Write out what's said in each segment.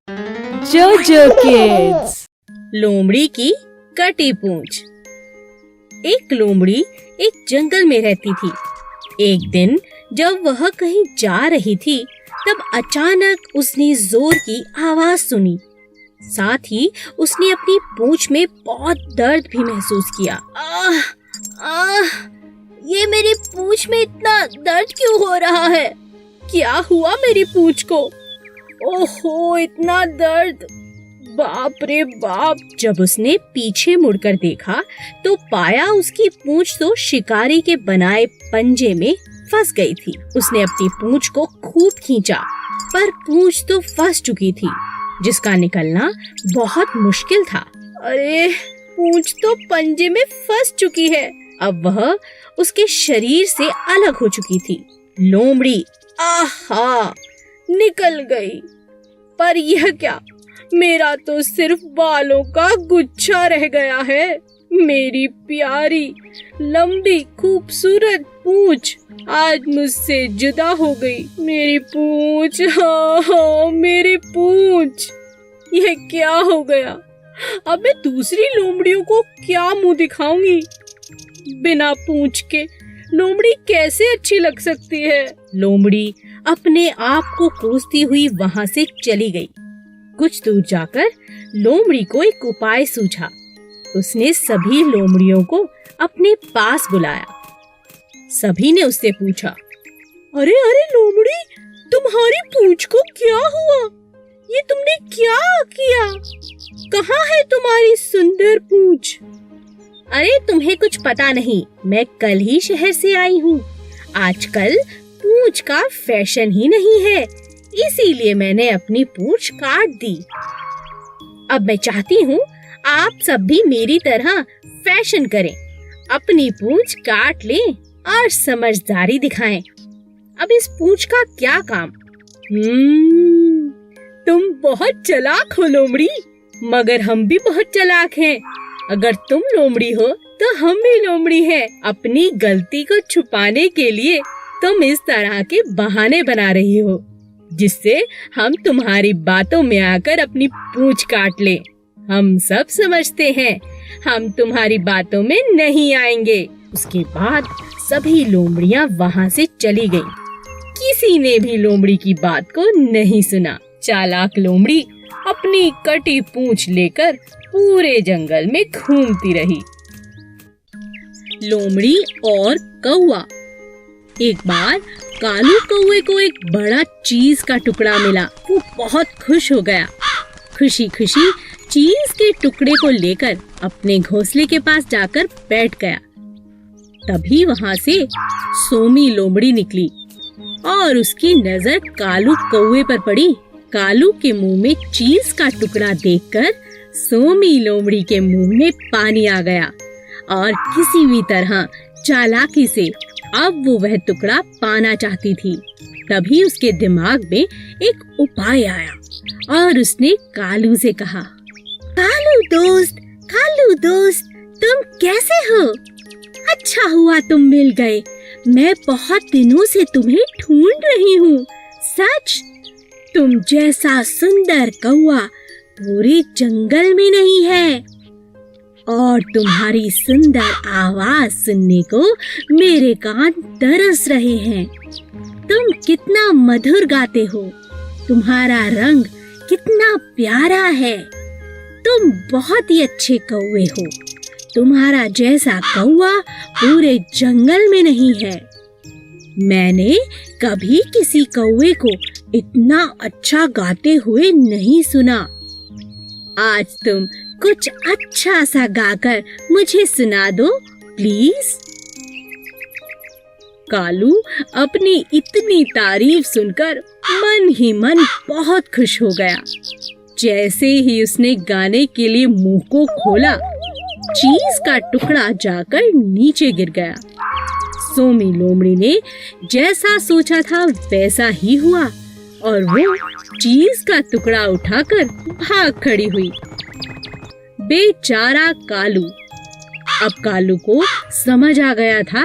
जोजो किड्स। लोमड़ी की कटी पूंछ। एक लोमड़ी एक जंगल में रहती थी। एक दिन जब वह कहीं जा रही थी तब अचानक उसने जोर की आवाज सुनी। साथ ही उसने अपनी पूंछ में बहुत दर्द भी महसूस किया। आह, आह, ये मेरी पूंछ में इतना दर्द क्यों हो रहा है? क्या हुआ मेरी पूंछ को? ओहो, इतना दर्द! बाप रे बाप! जब उसने पीछे मुड़कर देखा तो पाया उसकी पूंछ तो शिकारी के बनाए पंजे में फंस गई थी। उसने अपनी पूंछ को खूब खींचा पर पूंछ तो फंस चुकी थी, जिसका निकलना बहुत मुश्किल था। अरे, पूंछ तो पंजे में फंस चुकी है। अब वह उसके शरीर से अलग हो चुकी थी। लोमड़ी आहा, निकल गई। पर यह क्या, मेरा तो सिर्फ बालों का गुच्छा रह गया है। मेरी प्यारी लंबी खूबसूरत पूंछ आज मुझसे जुदा हो गई। मेरी पूंछ, हाँ, मेरी पूंछ। यह क्या हो गया? अब मैं दूसरी लोमड़ियों को क्या मुंह दिखाऊंगी? बिना पूंछ के लोमड़ी कैसे अच्छी लग सकती है? लोमड़ी अपने आप को कोसती हुई वहां से चली गई। कुछ दूर जाकर लोमड़ी को एक उपाय सूझा। उसने सभी लोमड़ियों को अपने पास बुलाया। सभी ने उससे पूछा, अरे अरे लोमड़ी, तुम्हारी पूंछ को क्या हुआ? ये तुमने क्या किया? कहाँ है तुम्हारी सुंदर पूंछ? अरे, तुम्हें कुछ पता नहीं, मैं कल ही शहर से आई हूँ। आजकल पूंछ का फैशन ही नहीं है, इसीलिए मैंने अपनी पूंछ काट दी। अब मैं चाहती हूँ आप सब भी मेरी तरह फैशन करें, अपनी पूंछ काट लें और समझदारी दिखाएं। अब इस पूंछ का क्या काम? तुम बहुत चालाक हो लोमड़ी, मगर हम भी बहुत चालाक हैं। अगर तुम लोमड़ी हो तो हम भी लोमड़ी हैं। अपनी गलती को छुपाने के लिए तुम इस तरह के बहाने बना रही हो, जिससे हम तुम्हारी बातों में आकर अपनी पूंछ काट लें। हम सब समझते हैं, हम तुम्हारी बातों में नहीं आएंगे। उसके बाद सभी लोमड़ियां वहां से चली गईं। किसी ने भी लोमड़ी की बात को नहीं सुना। चालाक लोमड़ी अपनी कटी पूंछ लेकर पूरे जंगल में घूमती रही। लोमड़ी और कौवा। एक बार कालू कौवे को एक बड़ा चीज का टुकड़ा मिला। वो बहुत खुश हो गया। खुशी खुशी चीज के टुकड़े को लेकर अपने घोंसले के पास जाकर बैठ गया। तभी वहां से सोमी लोमड़ी निकली और उसकी नजर कालू कौवे पर पड़ी। कालू के मुंह में चीज का टुकड़ा देखकर सोमी लोमड़ी के मुंह में पानी आ गया और किसी भी तरह चालाकी से अब वो वह टुकड़ा पाना चाहती थी। तभी उसके दिमाग में एक उपाय आया और उसने कालू से कहा, कालू दोस्त, तुम कैसे हो? अच्छा हुआ तुम मिल गए। मैं बहुत दिनों से तुम्हें ढूंढ रही हूँ। सच, तुम जैसा सुंदर कौवा पूरे जंगल में नहीं है और तुम्हारी सुंदर आवाज सुनने को मेरे कान तरस रहे हैं। तुम कितना मधुर गाते हो, तुम्हारा रंग कितना प्यारा है। तुम बहुत ही अच्छे कौवे हो। तुम्हारा जैसा कौवा पूरे जंगल में नहीं है। मैंने कभी किसी कौवे को इतना अच्छा गाते हुए नहीं सुना। आज तुम कुछ अच्छा सा गाकर मुझे सुना दो प्लीज। कालू अपनी इतनी तारीफ सुनकर मन ही मन बहुत खुश हो गया। जैसे ही उसने गाने के लिए मुंह को खोला, चीज का टुकड़ा जाकर नीचे गिर गया। सोमी लोमड़ी ने जैसा सोचा था वैसा ही हुआ और वो चीज का टुकड़ा उठाकर भाग खड़ी हुई। बेचारा कालू। अब कालू को समझ आ गया था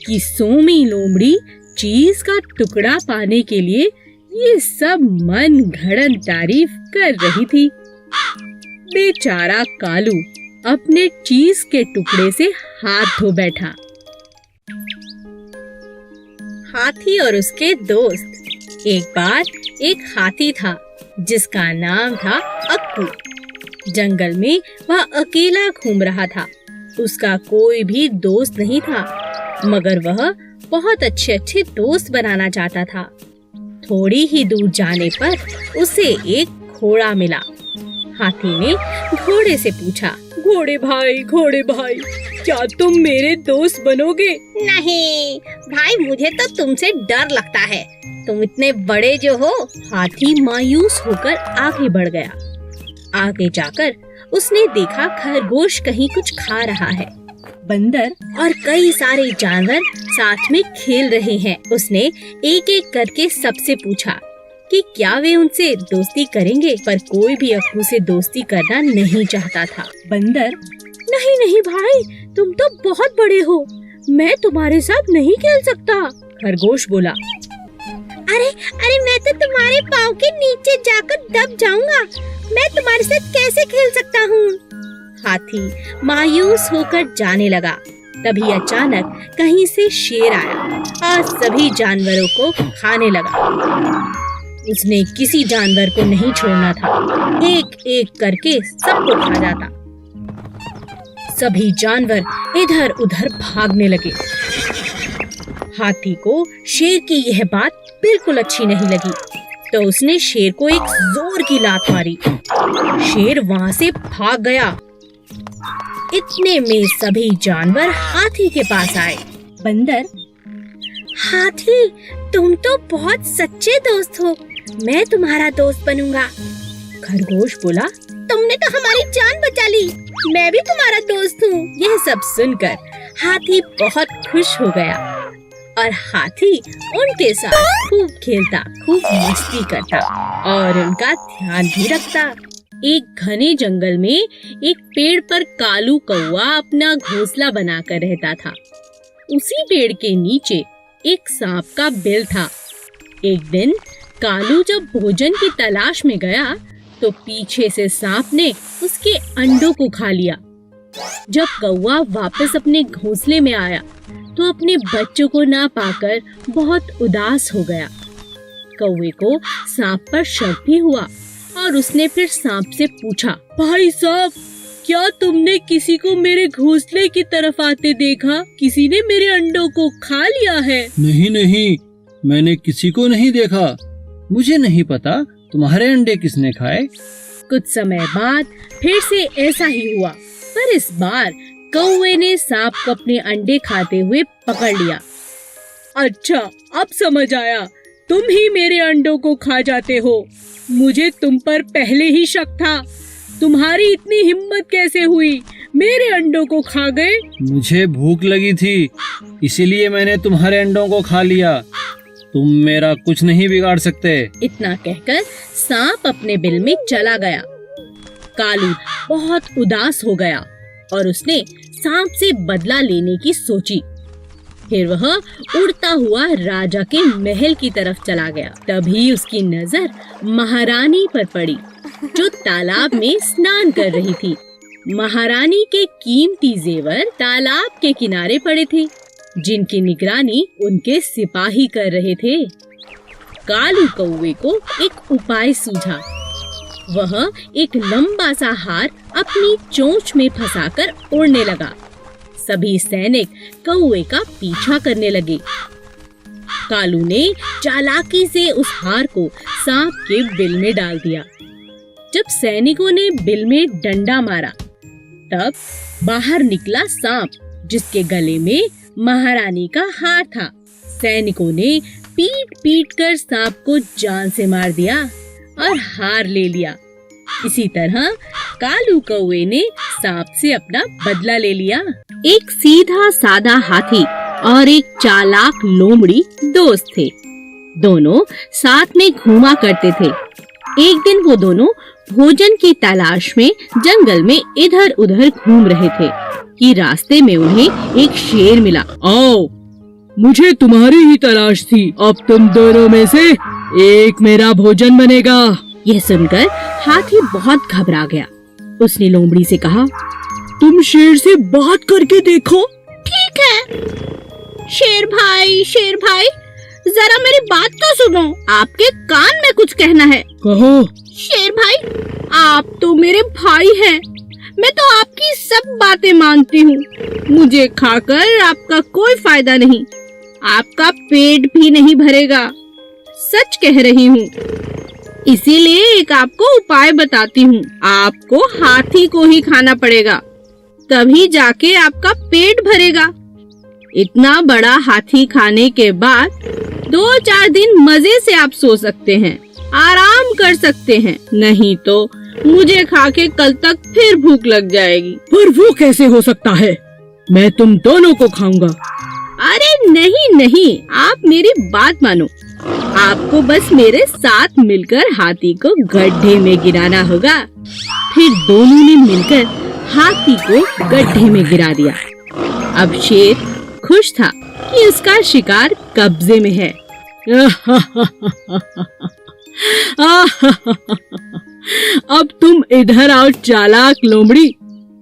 कि सोमी लोमड़ी चीज का टुकड़ा पाने के लिए ये सब मन घड़न तारीफ कर रही थी। बेचारा कालू अपने चीज के टुकड़े से हाथ धो बैठा। हाथी और उसके दोस्त। एक बार एक हाथी था जिसका नाम था अक्कू। जंगल में वह अकेला घूम रहा था। उसका कोई भी दोस्त नहीं था, मगर वह बहुत अच्छे दोस्त बनाना चाहता था। थोड़ी ही दूर जाने पर उसे एक घोड़ा मिला। हाथी ने घोड़े से पूछा, घोड़े भाई, क्या तुम मेरे दोस्त बनोगे? नहीं भाई, मुझे तो तुमसे डर लगता है, तुम इतने बड़े जो हो। हाथी मायूस होकर आगे बढ़ गया। आगे जाकर उसने देखा खरगोश कहीं कुछ खा रहा है। बंदर और कई सारे जानवर साथ में खेल रहे हैं। उसने एक एक करके सबसे पूछा कि क्या वे उनसे दोस्ती करेंगे, पर कोई भी अक्कू से दोस्ती करना नहीं चाहता था। बंदर, नहीं भाई, तुम तो बहुत बड़े हो, मैं तुम्हारे साथ नहीं खेल सकता। खरगोश बोला, अरे मैं तो तुम्हारे पाँव के नीचे जाकर दब जाऊंगा, मैं तुम्हारे साथ कैसे खेल सकता हूँ? हाथी मायूस होकर जाने लगा। तभी अचानक कहीं से शेर आया और सभी जानवरों को खाने लगा। उसने किसी जानवर को नहीं छोड़ना था, एक एक करके सबको खा जाता। सभी जानवर इधर उधर भागने लगे। हाथी को शेर की यह बात बिल्कुल अच्छी नहीं लगी, तो उसने शेर को एक जोर की लात मारी। शेर वहाँ से भाग गया। इतने में सभी जानवर हाथी के पास आए। बंदर, हाथी, तुम तो बहुत सच्चे दोस्त हो, मैं तुम्हारा दोस्त बनूंगा। खरगोश बोला, तुमने तो हमारी जान बचा ली, मैं भी तुम्हारा दोस्त हूँ। यह सब सुनकर हाथी बहुत खुश हो गया और हाथी उनके साथ खूब खेलता, खूब मस्ती करता और उनका ध्यान भी रखता। एक घने जंगल में एक पेड़ पर कालू कौवा अपना घोंसला बनाकर रहता था। उसी पेड़ के नीचे एक सांप का बिल था। एक दिन कालू जब भोजन की तलाश में गया तो पीछे से सांप ने उसके अंडों को खा लिया। जब कौवा वापस अपने घोंसले में आया तो अपने बच्चों को ना पाकर बहुत उदास हो गया। कौवे को सांप पर शक भी हुआ और उसने फिर सांप से पूछा, भाई सांप, क्या तुमने किसी को मेरे घोंसले की तरफ आते देखा? किसी ने मेरे अंडों को खा लिया है? नहीं, मैंने किसी को नहीं देखा, मुझे नहीं पता तुम्हारे अंडे किसने खाए। कुछ समय बाद फिर से ऐसा ही हुआ, पर इस बार कौवे ने सांप को अपने अंडे खाते हुए पकड़ लिया। अच्छा, अब समझ आया, तुम ही मेरे अंडों को खा जाते हो। मुझे तुम पर पहले ही शक था। तुम्हारी इतनी हिम्मत कैसे हुई, मेरे अंडों को खा गए? मुझे भूख लगी थी, इसीलिए मैंने तुम्हारे अंडों को खा लिया। तुम मेरा कुछ नहीं बिगाड़ सकते। इतना कहकर सांप अपने बिल में चला गया। कालू बहुत उदास हो गया और उसने सांप से बदला लेने की सोची। फिर वह उड़ता हुआ राजा के महल की तरफ चला गया। तभी उसकी नजर महारानी पर पड़ी, जो तालाब में स्नान कर रही थी। महारानी के कीमती जेवर तालाब के किनारे पड़े थे, जिनकी निगरानी उनके सिपाही कर रहे थे। कालू कौवे को एक उपाय सूझा। वह एक लंबा सा हार अपनी चोंच में फंसाकर उड़ने लगा। सभी सैनिक कौवे का पीछा करने लगे। कालू ने चालाकी से उस हार को सांप के बिल में डाल दिया। जब सैनिकों ने बिल में डंडा मारा, तब बाहर निकला सांप, जिसके गले में महारानी का हार था। सैनिकों ने पीट पीट कर सांप को जान से मार दिया और हार ले लिया। इसी तरह कालू कौवे ने सांप से अपना बदला ले लिया। एक सीधा सादा हाथी और एक चालाक लोमड़ी दोस्त थे। दोनों साथ में घूमा करते थे। एक दिन वो दोनों भोजन की तलाश में जंगल में इधर उधर घूम रहे थे कि रास्ते में उन्हें एक शेर मिला। आओ, मुझे तुम्हारी ही तलाश थी। अब तुम दोनों में से एक मेरा भोजन बनेगा। यह सुनकर हाथी बहुत घबरा गया। उसने लोमड़ी से कहा, तुम शेर से बात करके देखो। ठीक है। शेर भाई जरा मेरी बात तो सुनो, आपके कान में कुछ कहना है। कहो। शेर भाई, आप तो मेरे भाई हैं। मैं तो आपकी सब बातें मानती हूँ। मुझे खाकर आपका कोई फायदा नहीं, आपका पेट भी नहीं भरेगा, सच कह रही हूँ। इसीलिए एक आपको उपाय बताती हूँ। आपको हाथी को ही खाना पड़ेगा, तभी जाके आपका पेट भरेगा। इतना बड़ा हाथी खाने के बाद 2-4 दिन मजे से आप सो सकते हैं, आराम कर सकते हैं। नहीं तो मुझे खा के कल तक फिर भूख लग जाएगी। पर वो कैसे हो सकता है? मैं तुम दोनों को खाऊंगा। अरे नहीं, आप मेरी बात मानो। आपको बस मेरे साथ मिलकर हाथी को गड्ढे में गिराना होगा। फिर दोनों ने मिलकर हाथी को गड्ढे में गिरा दिया। अब शेर खुश था कि उसका शिकार कब्जे में है। अब तुम इधर आओ चालाक लोमड़ी,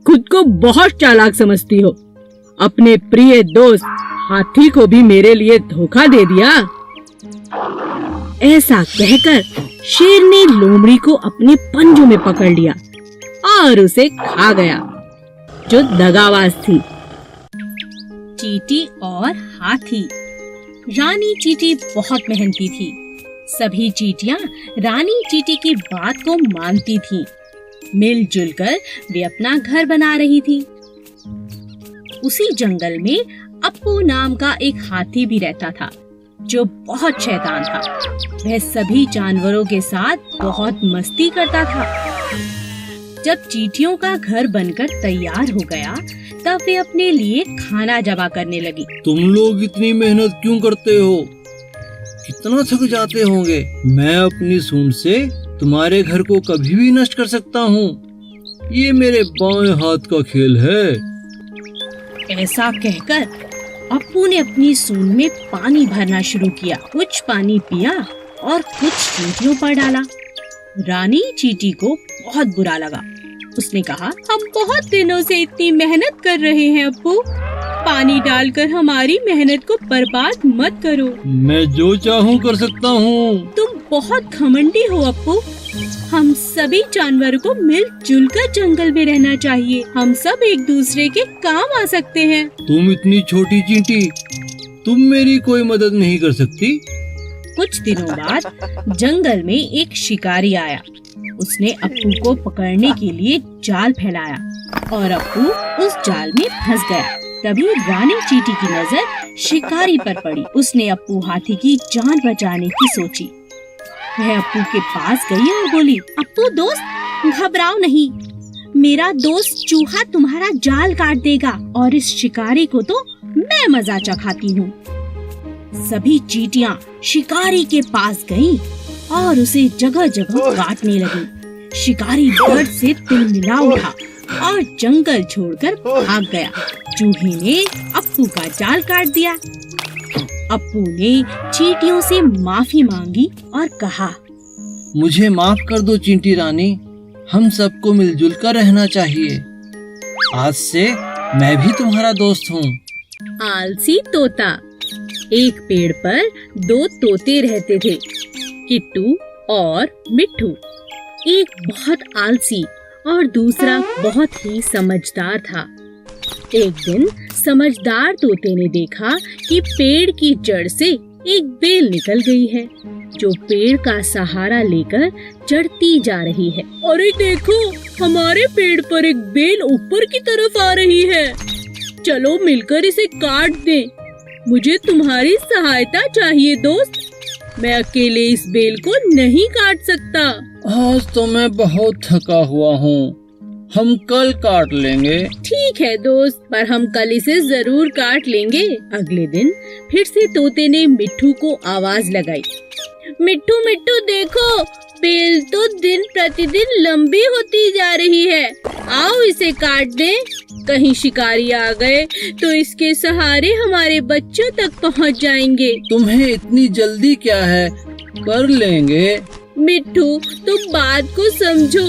खुद को बहुत चालाक समझती हो। अपने प्रिय दोस्त हाथी को भी मेरे लिए धोखा दे दिया। ऐसा कहकर शेर ने लोमड़ी को अपने पंजों में पकड़ लिया और उसे खा गया, जो दगाबाज थी। चींटी और हाथी। रानी चींटी बहुत मेहनती थी। सभी चींटियां रानी चींटी की बात को मानती थीं। मिलजुल कर वे अपना घर बना रही थी। उसी जंगल में अप्पू नाम का एक हाथी भी रहता था, जो बहुत शैतान था। वह सभी जानवरों के साथ बहुत मस्ती करता था। जब चींटियों का घर बनकर तैयार हो गया, तब वे अपने लिए खाना जमा करने लगी। तुम लोग इतनी मेहनत क्यों करते हो? कितना थक जाते होंगे। मैं अपनी सूंड से तुम्हारे घर को कभी भी नष्ट कर सकता हूँ। ये मेरे बाएं हाथ का खेल है। ऐसा कहकर अप्पू ने अपनी सूंड में पानी भरना शुरू किया। कुछ पानी पिया और कुछ चींटियों पर डाला। रानी चींटी को बहुत बुरा लगा। उसने कहा, हम बहुत दिनों से इतनी मेहनत कर रहे हैं अप्पू, पानी डालकर हमारी मेहनत को बर्बाद मत करो। मैं जो चाहूँ कर सकता हूँ। तुम बहुत घमंडी हो अप्पू। हम सभी जानवरों को मिलजुल कर जंगल में रहना चाहिए। हम सब एक दूसरे के काम आ सकते हैं। तुम इतनी छोटी चींटी, तुम मेरी कोई मदद नहीं कर सकती। कुछ दिनों बाद जंगल में एक शिकारी आया। उसने अप्पू को पकड़ने के लिए जाल फैलाया और अप्पू उस जाल में फंस गया। तभी रानी चींटी की नजर शिकारी पर पड़ी। उसने अप्पू हाथी की जान बचाने की सोची। वह अप्पू के पास गई और बोली, अप्पू दोस्त, घबराओ नहीं, मेरा दोस्त चूहा तुम्हारा जाल काट देगा और इस शिकारी को तो मैं मजा चखाती हूँ। सभी चींटियां शिकारी के पास गईं और उसे जगह जगह काटने लगी। शिकारी डर से तिलमिला उठा और जंगल छोड़कर भाग गया। चूहे ने अप्पू का जाल काट दिया। अप्पू ने चींटियों से माफी मांगी और कहा, मुझे माफ कर दो चींटी रानी, हम सबको मिलजुल कर रहना चाहिए। आज से मैं भी तुम्हारा दोस्त हूँ। आलसी तोता। एक पेड़ पर 2 तोते रहते थे, किट्टू और मिट्ठू। एक बहुत आलसी और दूसरा बहुत ही समझदार था। एक दिन समझदार तोते ने देखा कि पेड़ की जड़ से एक बेल निकल गई है, जो पेड़ का सहारा लेकर चढ़ती जा रही है। अरे देखो, हमारे पेड़ पर एक बेल ऊपर की तरफ आ रही है। चलो मिलकर इसे काट दें। मुझे तुम्हारी सहायता चाहिए दोस्त। मैं अकेले इस बेल को नहीं काट सकता। आज तो मैं बहुत थका हुआ हूँ, हम कल काट लेंगे। ठीक है दोस्त, पर हम कल इसे जरूर काट लेंगे। अगले दिन फिर से तोते ने मिट्ठू को आवाज लगाई। मिट्ठू मिट्ठू देखो, बेल तो दिन प्रतिदिन लंबी होती जा रही है। आओ इसे काट दें। कहीं शिकारी आ गए तो इसके सहारे हमारे बच्चों तक पहुंच जाएंगे। तुम्हें इतनी जल्दी क्या है? कर लेंगे। मिट्ठू, तुम बात को समझो।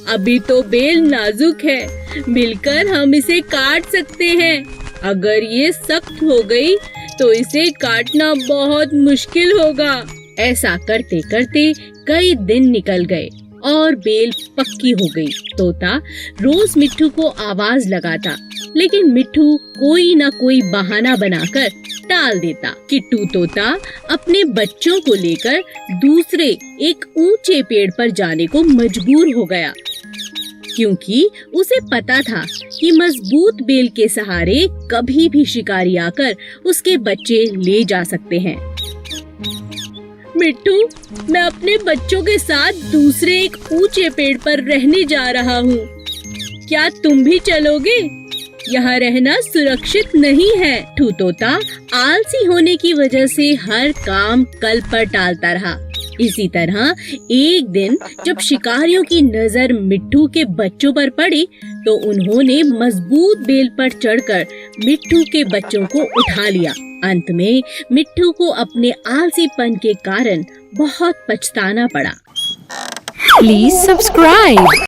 अभी तो बेल नाजुक है, मिलकर हम इसे काट सकते हैं। अगर ये सख्त हो गई तो इसे काटना बहुत मुश्किल होगा। ऐसा करते करते कई दिन निकल गए और बेल पक्की हो गई। तोता रोज मिट्ठू को आवाज लगाता, लेकिन मिट्ठू कोई ना कोई बहाना बनाकर टाल देता। किट्टू तोता अपने बच्चों को लेकर दूसरे एक ऊंचे पेड़ पर जाने को मजबूर हो गया, क्योंकि उसे पता था कि मजबूत बेल के सहारे कभी भी शिकारी आकर उसके बच्चे ले जा सकते हैं। मिट्टू, मैं अपने बच्चों के साथ दूसरे एक ऊंचे पेड़ पर रहने जा रहा हूँ। क्या तुम भी चलोगे? यहाँ रहना सुरक्षित नहीं है। मिट्ठू तोता आलसी होने की वजह से हर काम कल पर टालता रहा। इसी तरह एक दिन जब शिकारियों की नजर मिट्ठू के बच्चों पर पड़ी, तो उन्होंने मजबूत बेल पर चढ़कर मिट्ठू के बच्चों को उठा लिया। अंत में मिट्ठू को अपने आलसीपन के कारण बहुत पछताना पड़ा। Please subscribe.